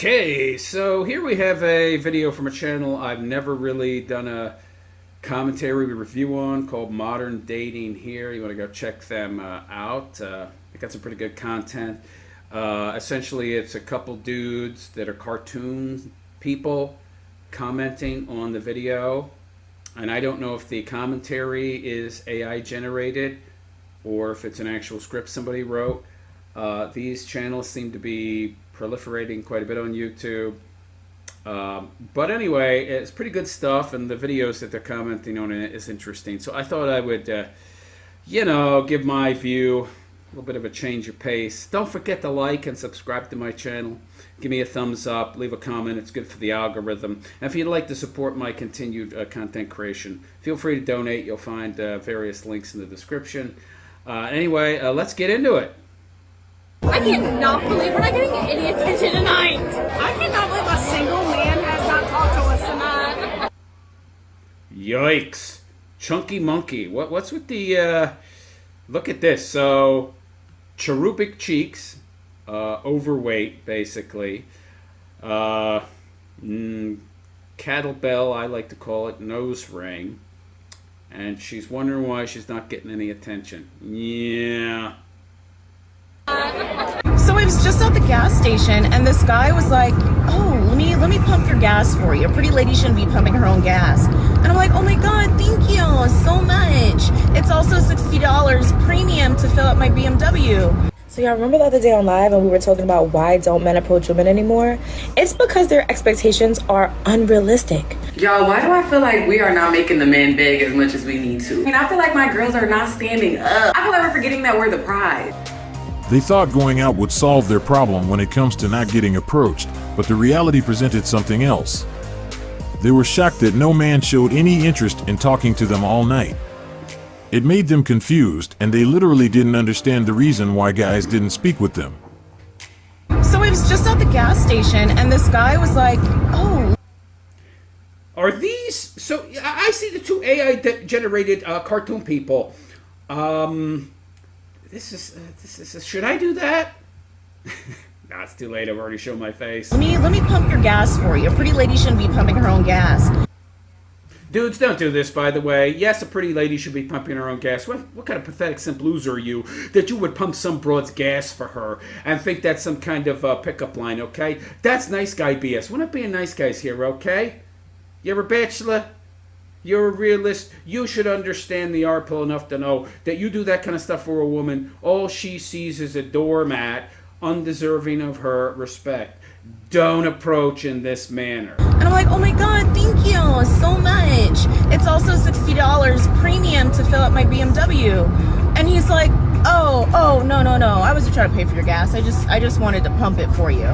Okay, so here we have a video from a channel I've never really done a commentary review on called Modern Dating Here. You want to go check them out. They got some pretty good content. Essentially, it's a couple dudes that are cartoon people commenting on the video. And I don't know if the commentary is AI generated or if it's an actual script somebody wrote. These channels seem to be proliferating quite a bit on YouTube. But anyway, it's pretty good stuff, and the videos that they're commenting on it is interesting. So I thought I would, give my view, a little bit of a change of pace. Don't forget to like and subscribe to my channel. Give me a thumbs up, leave a comment. It's good for the algorithm. And if you'd like to support my continued content creation, feel free to donate. You'll find various links in the description. Anyway, let's get into it. I cannot believe we're not getting any attention tonight. I cannot believe a single man has not talked to us tonight. Yikes. Chunky monkey. What's with the, look at this. So, cherubic cheeks, overweight, basically. Cattle bell, I like to call it, nose ring. And she's wondering why she's not getting any attention. Yeah. So I was just at the gas station and this guy was like, oh, let me pump your gas for you. A pretty lady shouldn't be pumping her own gas. And I'm like, oh my God, thank you so much. It's also $60 premium to fill up my BMW. So y'all remember the other day on live and we were talking about why don't men approach women anymore? It's because their expectations are unrealistic. Y'all, why do I feel like we are not making the men beg as much as we need to? I mean, I feel like my girls are not standing up. I feel like we're forgetting that we're the prize. They thought going out would solve their problem when it comes to not getting approached, but the reality presented something else. They were shocked that no man showed any interest in talking to them all night. It made them confused, and they literally didn't understand the reason why guys didn't speak with them. So I was just at the gas station and this guy was like, oh. Are these, so I see the two AI generated cartoon people. This is, should I do that? Nah, it's too late. I've already shown my face. Let me pump your gas for you. A pretty lady shouldn't be pumping her own gas. Dudes, don't do this, by the way. Yes, a pretty lady should be pumping her own gas. What kind of pathetic simp loser are you that you would pump some broad's gas for her and think that's some kind of pickup line, okay? That's nice guy BS. We're not being nice guys here, okay? You're a bachelor. You're a realist. You should understand the art pool enough to know that you do that kind of stuff for a woman, all she sees is a doormat, undeserving of her respect. Don't approach in this manner. And I'm like, oh my God, thank you so much. It's also $60 premium to fill up my BMW. And he's like, oh, no. I wasn't trying to pay for your gas. I just wanted to pump it for you.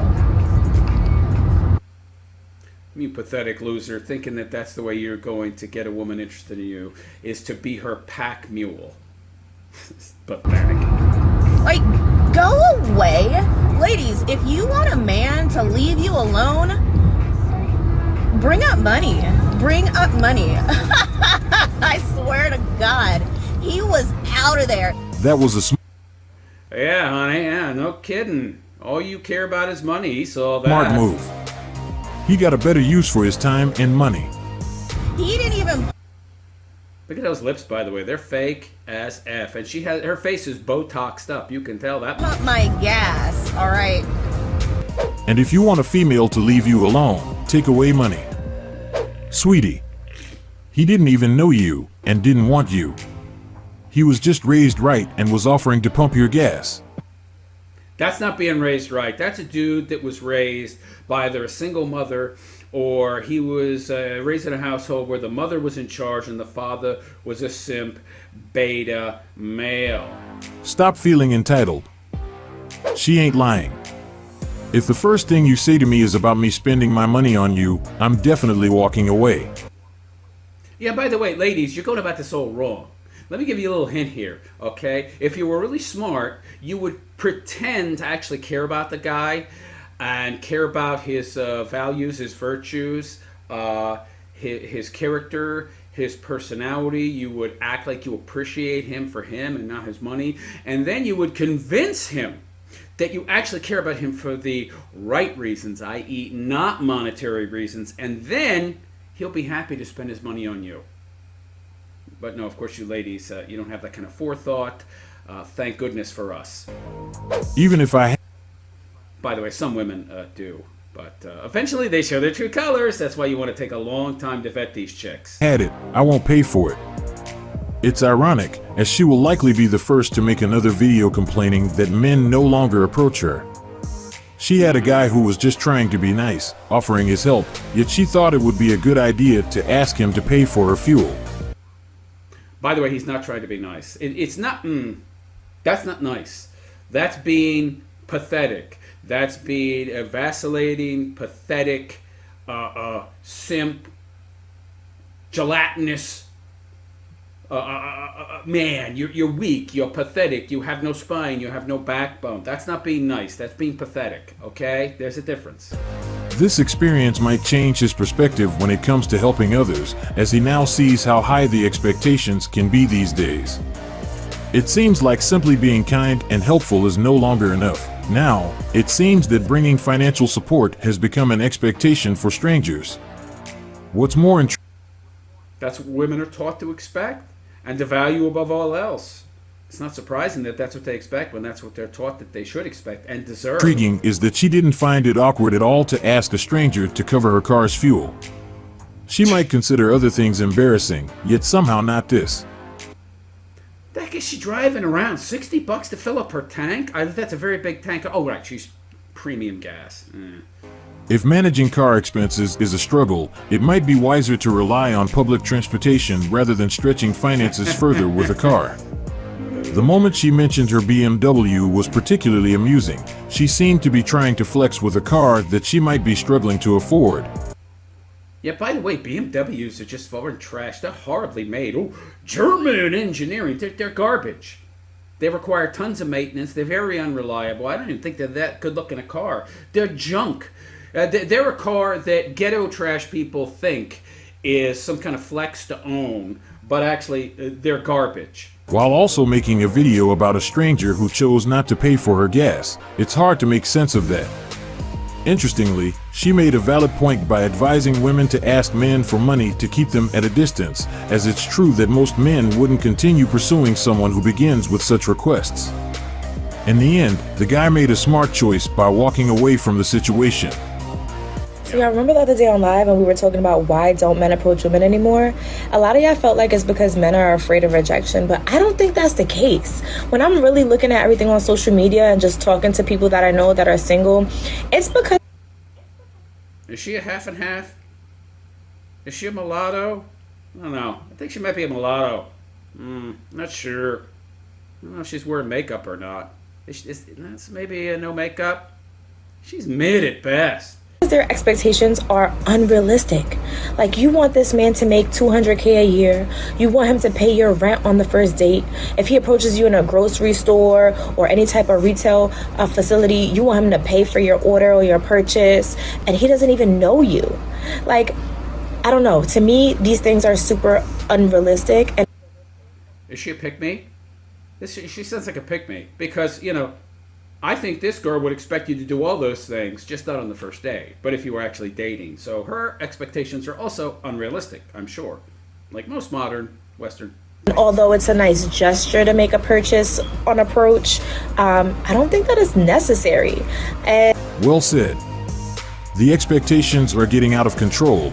You pathetic loser, thinking that that's the way you're going to get a woman interested in you, is to be her pack mule. Pathetic. Like, go away. Ladies, if you want a man to leave you alone, bring up money. Bring up money. I swear to God, he was out of there. That was a Yeah, honey, yeah, no kidding. All you care about is money. He saw that. smart move. He got a better use for his time and money. He didn't even... Look at those lips, by the way. They're fake as F. And her face is Botoxed up. You can tell that. pump my gas, all right? And if you want a female to leave you alone, take away money. Sweetie, he didn't even know you and didn't want you. He was just raised right and was offering to pump your gas. That's not being raised right. That's a dude that was raised by either a single mother or he was raised in a household where the mother was in charge and the father was a simp beta male. Stop feeling entitled. She ain't lying. If the first thing you say to me is about me spending my money on you, I'm definitely walking away. Yeah, by the way, ladies, you're going about this all wrong. Let me give you a little hint here, okay? If you were really smart, you would pretend to actually care about the guy and care about his values, his virtues, his character, his personality. You would act like you appreciate him for him and not his money. And then you would convince him that you actually care about him for the right reasons, i.e., not monetary reasons, and then he'll be happy to spend his money on you. But no, of course, you ladies, you don't have that kind of forethought. Thank goodness for us. Even if I By the way, some women do. But eventually they show their true colors. That's why you want to take a long time to vet these chicks. had it, I won't pay for it. It's ironic, as she will likely be the first to make another video complaining that men no longer approach her. She had a guy who was just trying to be nice, offering his help, yet she thought it would be a good idea to ask him to pay for her fuel. By the way, he's not trying to be nice. It's not, that's not nice. That's being pathetic. That's being a vacillating, pathetic, simp, gelatinous, man. You're weak. You're pathetic. You have no spine. You have no backbone. That's not being nice. That's being pathetic. Okay? There's a difference. This experience might change his perspective when it comes to helping others, as he now sees how high the expectations can be these days. It seems like simply being kind and helpful is no longer enough. Now, it seems that bringing financial support has become an expectation for strangers. What's more That's what women are taught to expect and to value above all else. It's not surprising that that's what they expect when that's what they're taught that they should expect and deserve. intriguing is that she didn't find it awkward at all to ask a stranger to cover her car's fuel. She might consider other things embarrassing, yet somehow not this. The heck is she driving around? $60 to fill up her tank? That's a very big tank. Oh, right, she's premium gas. If managing car expenses is a struggle, it might be wiser to rely on public transportation rather than stretching finances further with a car. The moment she mentioned her BMW was particularly amusing. She seemed to be trying to flex with a car that she might be struggling to afford. Yeah, by the way, BMWs are just foreign trash. They're horribly made. Oh, German engineering. They're garbage. They require tons of maintenance. They're very unreliable. I don't even think they're that good looking a car. They're junk. They're a car that ghetto trash people think is some kind of flex to own, but actually they're garbage. While also making a video about a stranger who chose not to pay for her gas, it's hard to make sense of that. Interestingly, she made a valid point by advising women to ask men for money to keep them at a distance, as it's true that most men wouldn't continue pursuing someone who begins with such requests. In the end, the guy made a smart choice by walking away from the situation. So y'all remember the other day on live when we were talking about why don't men approach women anymore? A lot of y'all felt like it's because men are afraid of rejection, but I don't think that's the case. When I'm really looking at everything on social media and just talking to people that I know that are single, it's because... Is she a half and half? Is she a mulatto? I don't know. I think she might be a mulatto. Not sure. I don't know if she's wearing makeup or not. That's maybe a no makeup. She's mid at best. their expectations are unrealistic. Like, you want this man to make $200K a year. You want him to pay your rent on the first date. If he approaches you in a grocery store or any type of retail facility, you want him to pay for your order or your purchase, and he doesn't even know you. Like, I don't know. To me, these things are super unrealistic. And is she a pick-me? She sounds like a pick-me because, you know, I think this girl would expect you to do all those things, just not on the first day, but if you were actually dating. So her expectations are also unrealistic, I'm sure, like most modern Western. although it's a nice gesture to make a purchase on approach, I don't think that is necessary. And Well said. The expectations are getting out of control.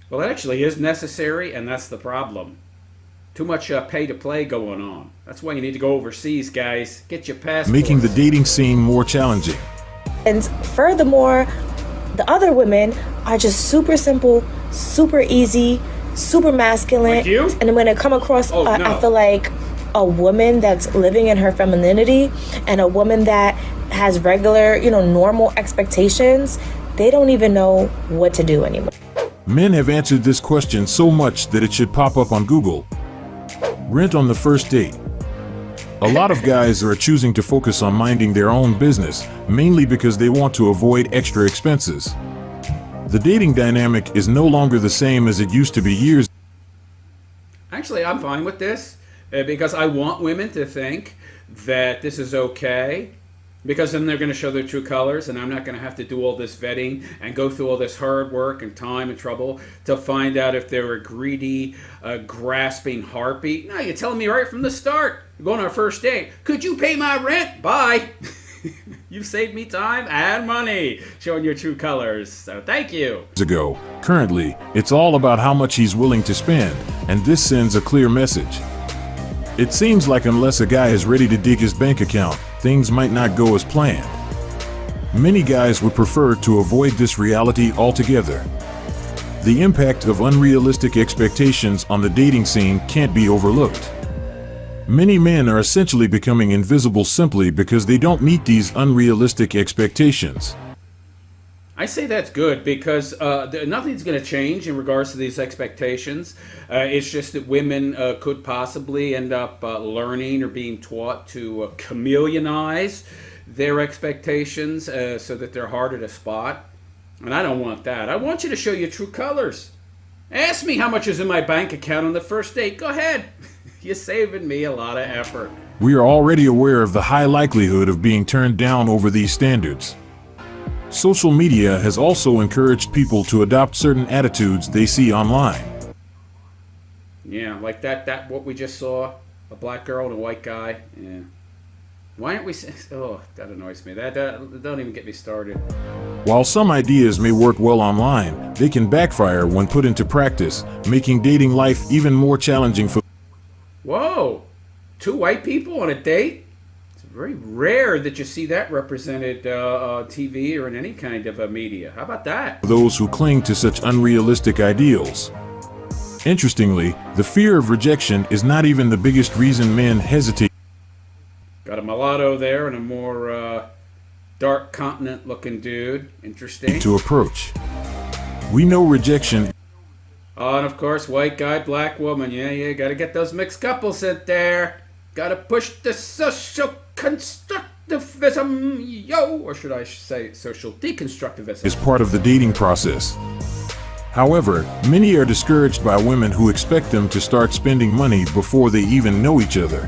Well, it actually is necessary, and that's the problem. Too much pay-to-play going on. That's why you need to go overseas, guys. Get your passports. Making the dating scene more challenging. And furthermore, the other women are just super simple, super easy, super masculine. Like you? And when I come across, Oh, no. I feel like a woman that's living in her femininity and a woman that has regular, normal expectations, they don't even know what to do anymore. Men have answered this question so much that it should pop up on Google. Rent on the first date. A lot of guys are choosing to focus on minding their own business, mainly because they want to avoid extra expenses. The dating dynamic is no longer the same as it used to be years. Actually, I'm fine with this because I want women to think that this is okay. Because then they're going to show their true colors, and I'm not going to have to do all this vetting and go through all this hard work and time and trouble to find out if they're a greedy, grasping harpy. No, you're telling me right from the start. We're going on our first date. Could you pay my rent? Bye. You've saved me time and money showing your true colors, so thank you. Ago. Currently, it's all about how much he's willing to spend, and this sends a clear message. It seems like unless a guy is ready to dig his bank account, things might not go as planned. Many guys would prefer to avoid this reality altogether. The impact of unrealistic expectations on the dating scene can't be overlooked. Many men are essentially becoming invisible simply because they don't meet these unrealistic expectations. I say that's good because nothing's going to change in regards to these expectations. It's just that women could possibly end up learning or being taught to chameleonize their expectations so that they're harder to spot. And I don't want that. I want you to show your true colors. Ask me how much is in my bank account on the first date. Go ahead. You're saving me a lot of effort. We are already aware of the high likelihood of being turned down over these standards. Social media has also encouraged people to adopt certain attitudes they see online. Yeah, like that what we just saw, a black girl and a white guy. Yeah. Why aren't we? Oh, that annoys me. That don't even get me started. While some ideas may work well online, they can backfire when put into practice, making dating life even more challenging for. Whoa, 2 white people on a date? It's very rare that you see that represented on TV or in any kind of media. How about that? Those who cling to such unrealistic ideals. Interestingly, the fear of rejection is not even the biggest reason men hesitate. Got a mulatto there and a more dark continent looking dude. Interesting. To approach. We know rejection. Oh, and of course, white guy, black woman. Yeah, gotta get those mixed couples in there. Gotta push the social constructivism, yo! Or should I say social deconstructivism? Is part of the dating process. However, many are discouraged by women who expect them to start spending money before they even know each other.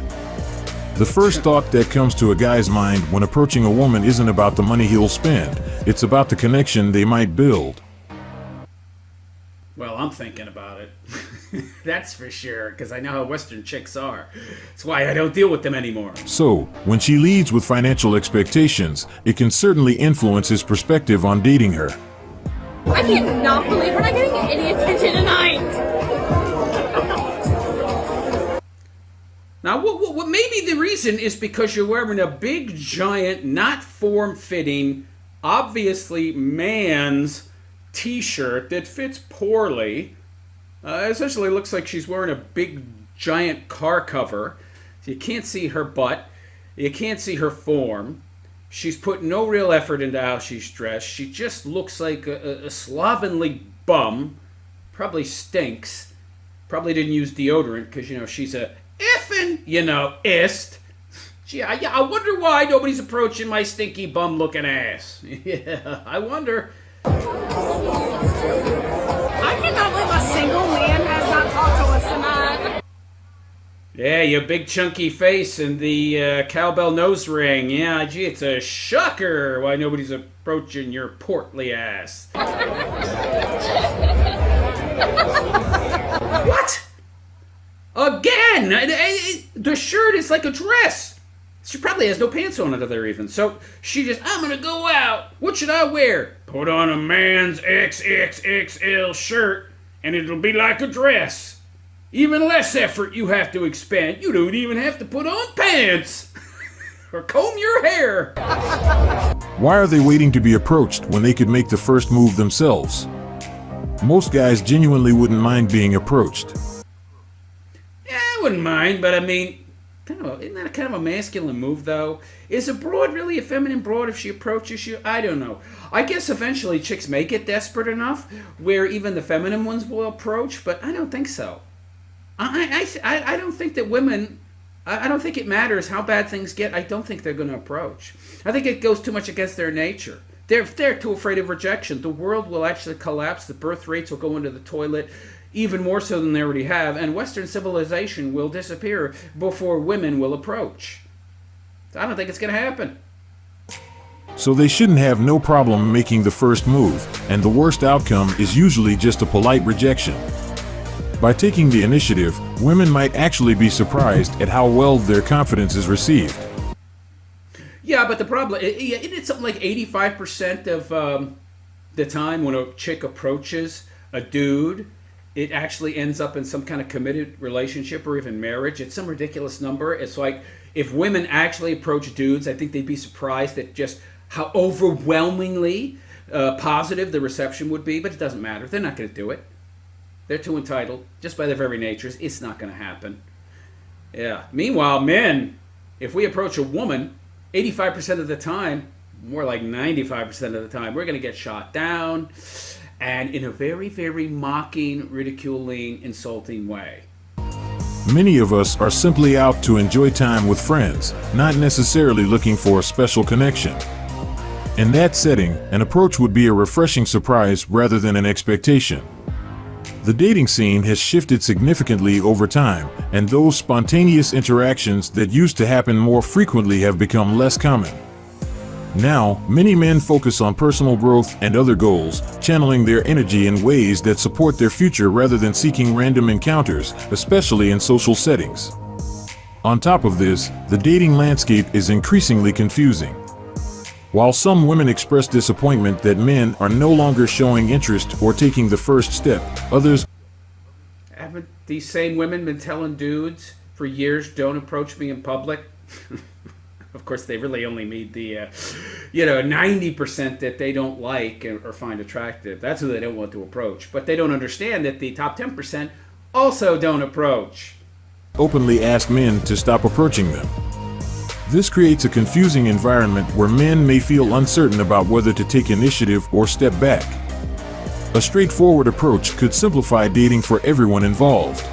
The first thought that comes to a guy's mind when approaching a woman isn't about the money he'll spend, it's about the connection they might build. Well, I'm thinking about it. That's for sure, because I know how Western chicks are. That's why I don't deal with them anymore. So, when she leads with financial expectations, it can certainly influence his perspective on dating her. I cannot believe we're not getting any attention tonight. Now, what maybe the reason is because you're wearing a big, giant, not form-fitting, obviously man's t-shirt that fits poorly. Essentially looks like she's wearing a big, giant car cover. You can't see her butt. You can't see her form. She's put no real effort into how she's dressed. She just looks like a slovenly bum. Probably stinks. Probably didn't use deodorant because, she's a effing, ist. Gee, I wonder why nobody's approaching my stinky bum-looking ass. Yeah, I wonder. I cannot believe a single man has not talked to us tonight. Yeah, your big chunky face and the cowbell nose ring. Yeah, gee, it's a shocker why nobody's approaching your portly ass. What? Again? The shirt is like a dress. She probably has no pants on it there even. So she just, I'm gonna go out. What should I wear? Put on a man's XXXL shirt and it'll be like a dress. Even less effort you have to expend. You don't even have to put on pants. Or comb your hair. Why are they waiting to be approached when they could make the first move themselves? Most guys genuinely wouldn't mind being approached. Yeah, I wouldn't mind, but I mean, isn't that kind of a masculine move, though? Is a broad really a feminine broad if she approaches you? I don't know. I guess eventually chicks may get desperate enough where even the feminine ones will approach, but I don't think so. I don't think that women, I don't think it matters how bad things get. I don't think they're going to approach. I think it goes too much against their nature. They're too afraid of rejection. The world will actually collapse. The birth rates will go into the toilet. Even more so than they already have, and Western civilization will disappear before women will approach. I don't think it's going to happen. So they shouldn't have no problem making the first move, and the worst outcome is usually just a polite rejection. By taking the initiative, women might actually be surprised at how well their confidence is received. Yeah, but the problem, it's something like 85% of the time when a chick approaches a dude, it actually ends up in some kind of committed relationship or even marriage. It's some ridiculous number. It's like if women actually approach dudes, I think they'd be surprised at just how overwhelmingly positive the reception would be, but it doesn't matter. They're not going to do it. They're too entitled. Just by their very natures, it's not going to happen. Yeah. Meanwhile, men, if we approach a woman, 85% of the time, more like 95% of the time, we're going to get shot down, and in a very, very mocking, ridiculing, insulting way. Many of us are simply out to enjoy time with friends, not necessarily looking for a special connection. In that setting, an approach would be a refreshing surprise rather than an expectation. The dating scene has shifted significantly over time, and those spontaneous interactions that used to happen more frequently have become less common. Now, many men focus on personal growth and other goals, channeling their energy in ways that support their future rather than seeking random encounters, especially in social settings. On top of this, the dating landscape is increasingly confusing. While some women express disappointment that men are no longer showing interest or taking the first step, others... Haven't these same women been telling dudes for years, don't approach me in public? Of course, they really only meet the, 90% that they don't like or find attractive. That's who they don't want to approach. But they don't understand that the top 10% also don't approach. Openly ask men to stop approaching them. This creates a confusing environment where men may feel uncertain about whether to take initiative or step back. A straightforward approach could simplify dating for everyone involved.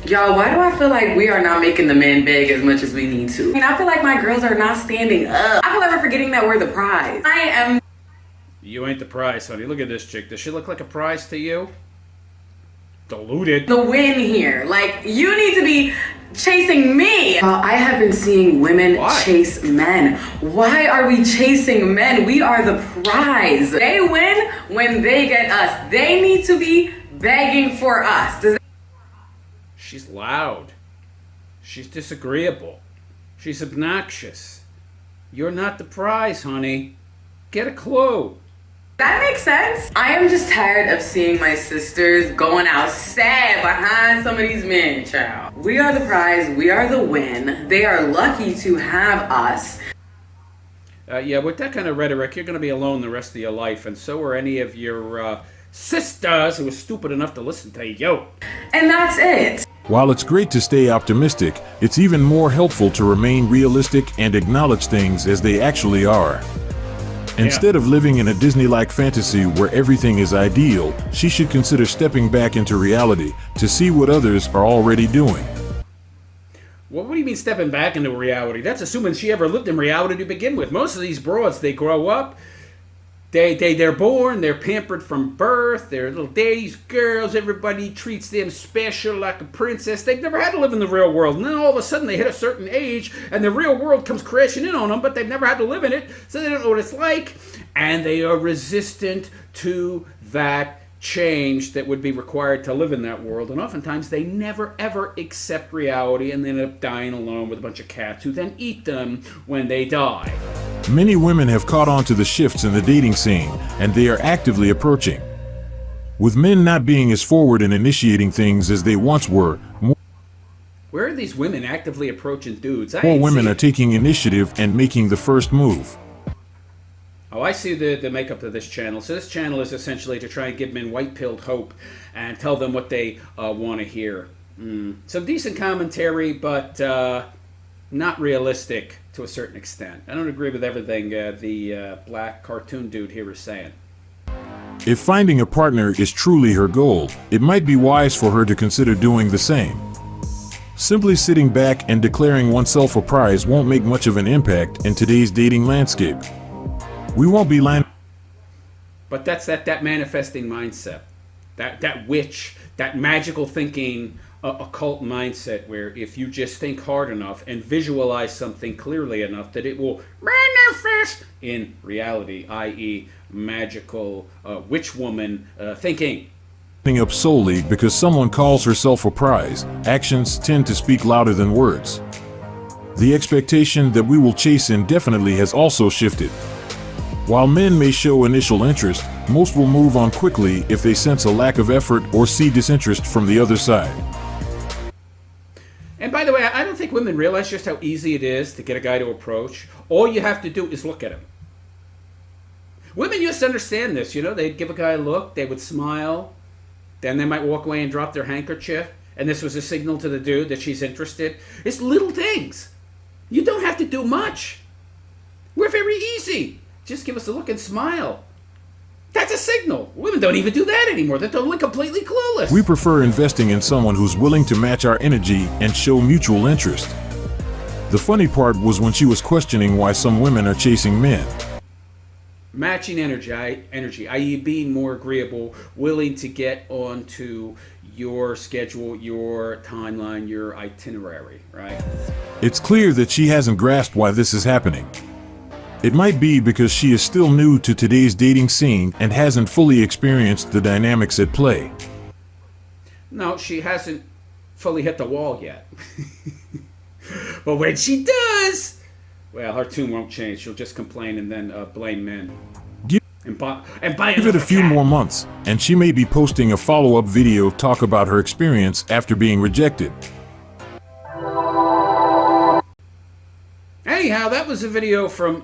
Y'all, why do I feel like we are not making the men beg as much as we need to? I feel like my girls are not standing up. I feel like we're forgetting that we're the prize. You ain't the prize, honey. Look at this chick. Does she look like a prize to you? Deluded. The win here. Like, you need to be chasing me. I have been seeing women chase men. Why are we chasing men? We are the prize. They win when they get us. They need to be begging for us. She's loud. She's disagreeable. She's obnoxious. You're not the prize, honey. Get a clue. That makes sense. I am just tired of seeing my sisters going out sad behind some of these men, child. We are the prize. We are the win. They are lucky to have us. Yeah, with that kind of rhetoric, you're going to be alone the rest of your life, and so are any of your sisters who are stupid enough to listen to you. And that's it. While it's great to stay optimistic, it's even more helpful to remain realistic and acknowledge things as they actually are. Instead of living in a Disney-like fantasy where everything is ideal, she should consider stepping back into reality to see what others are already doing. Well, what do you mean stepping back into reality? That's assuming she ever lived in reality to begin with. Most of these broads, they grow up, they're born, they're pampered from birth, they're little daddy's girls, everybody treats them special like a princess. They've never had to live in the real world. And then all of a sudden they hit a certain age and the real world comes crashing in on them, but they've never had to live in it, so they don't know what it's like. And they are resistant to that change that would be required to live in that world. And oftentimes they never ever accept reality and they end up dying alone with a bunch of cats who then eat them when they die. Many women have caught on to the shifts in the dating scene, and they are actively approaching. With men not being as forward in initiating things as they once were, Where are these women actively approaching dudes? more women are taking initiative and making the first move. Oh, I see the makeup of this channel. So this channel is essentially to try and give men white-pilled hope and tell them what they want to hear. Some decent commentary, but not realistic to a certain extent. I don't agree with everything the black cartoon dude here is saying. If finding a partner is truly her goal, it might be wise for her to consider doing the same. Simply sitting back and declaring oneself a prize won't make much of an impact in today's dating landscape. We won't be lying. But that's that manifesting mindset, that witch, that magical thinking, occult mindset where if you just think hard enough and visualize something clearly enough that it will surface in reality, i.e., magical witch woman thinking. Up solely because someone calls herself a prize, actions tend to speak louder than words. The expectation that we will chase indefinitely has also shifted. While men may show initial interest, most will move on quickly if they sense a lack of effort or see disinterest from the other side. And by the way, I don't think women realize just how easy it is to get a guy to approach. All you have to do is look at him. Women used to understand this, you know, they'd give a guy a look, they would smile, then they might walk away and drop their handkerchief, and this was a signal to the dude that she's interested. It's little things. You don't have to do much. We're very easy. Just give us a look and smile. That's a signal. Women don't even do that anymore. They're totally completely clueless. We prefer investing in someone who's willing to match our energy and show mutual interest. The funny part was when she was questioning why some women are chasing men. Matching energy, i.e. being more agreeable, willing to get onto your schedule, your timeline, your itinerary, right? It's clear that she hasn't grasped why this is happening. It might be because she is still new to today's dating scene and hasn't fully experienced the dynamics at play. No, she hasn't fully hit the wall yet. But when she does, well, her tune won't change. She'll just complain and then blame men. Give it a few more months, and she may be posting a follow-up video talk about her experience after being rejected. Anyhow, that was a video from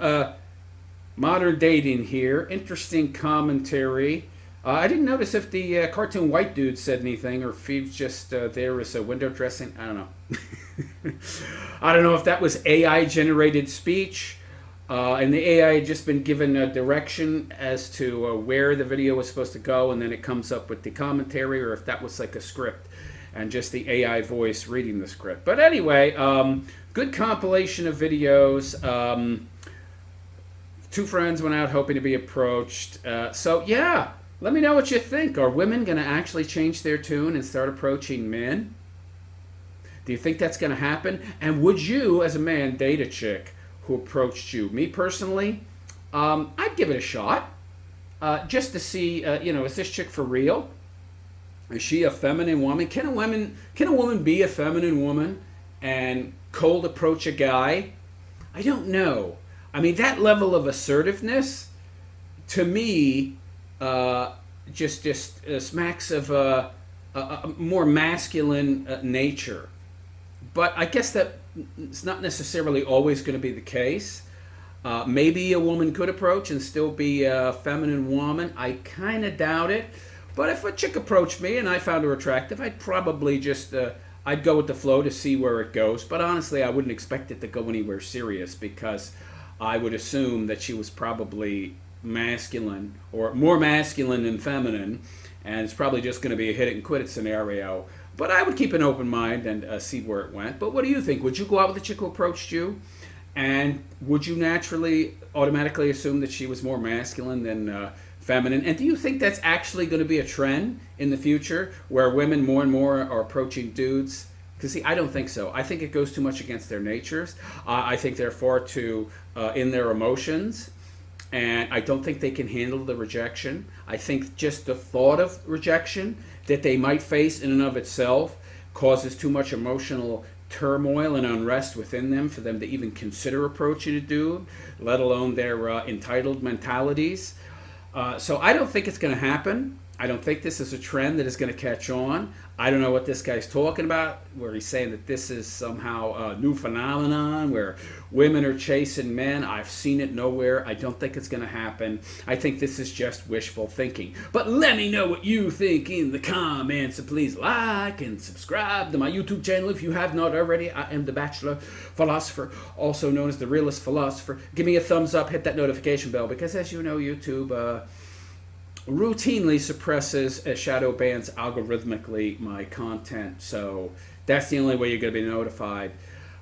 Modern Dating here. Interesting commentary. I didn't notice if the cartoon white dude said anything or if he was just there as a window dressing. I don't know. I don't know if that was AI generated speech and the AI had just been given a direction as to where the video was supposed to go, and then it comes up with the commentary, or if that was like a script and just the AI voice reading the script. But anyway, good compilation of videos. Two friends went out hoping to be approached. So yeah, let me know what you think. Are women going to actually change their tune and start approaching men? Do you think that's going to happen? And would you, as a man, date a chick who approached you? Me personally, I'd give it a shot, just to see, is this chick for real? Is she a feminine woman? Can a woman be a feminine woman and cold approach a guy? I don't know. I mean, that level of assertiveness, to me, just smacks of a more masculine nature. But I guess that it's not necessarily always going to be the case. Maybe a woman could approach and still be a feminine woman. I kind of doubt it. But if a chick approached me and I found her attractive, I'd probably just, I'd go with the flow to see where it goes. But honestly, I wouldn't expect it to go anywhere serious, because I would assume that she was probably masculine, or more masculine than feminine, and it's probably just going to be a hit it and quit it scenario. But I would keep an open mind and see where it went. But what do you think? Would you go out with a chick who approached you? And would you naturally, automatically assume that she was more masculine than feminine? And do you think that's actually going to be a trend in the future, where women more and more are approaching dudes? Because see, I don't think so. I think it goes too much against their natures. I think they're far too in their emotions. And I don't think they can handle the rejection. I think just the thought of rejection that they might face in and of itself causes too much emotional turmoil and unrest within them for them to even consider approaching a dude, let alone their entitled mentalities. So I don't think it's going to happen. I don't think this is a trend that is going to catch on. I don't know what this guy's talking about, where he's saying that this is somehow a new phenomenon where women are chasing men. I've seen it nowhere. I don't think it's going to happen. I think this is just wishful thinking. But let me know what you think in the comments. So please like and subscribe to my YouTube channel if you have not already. I am the Bachelor Philosopher, also known as the Realist Philosopher. Give me a thumbs up, hit that notification bell, because as you know, YouTube routinely suppresses, shadow bans algorithmically my content. So that's the only way you're going to be notified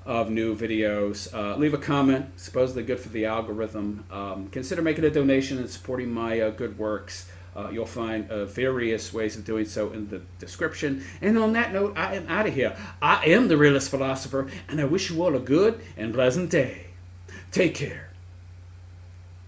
of new videos. Leave a comment, supposedly good for the algorithm. Consider making a donation and supporting my good works. You'll find various ways of doing so in the description. And on that note, I am out of here. I am the Realist Philosopher, and I wish you all a good and pleasant day. Take care.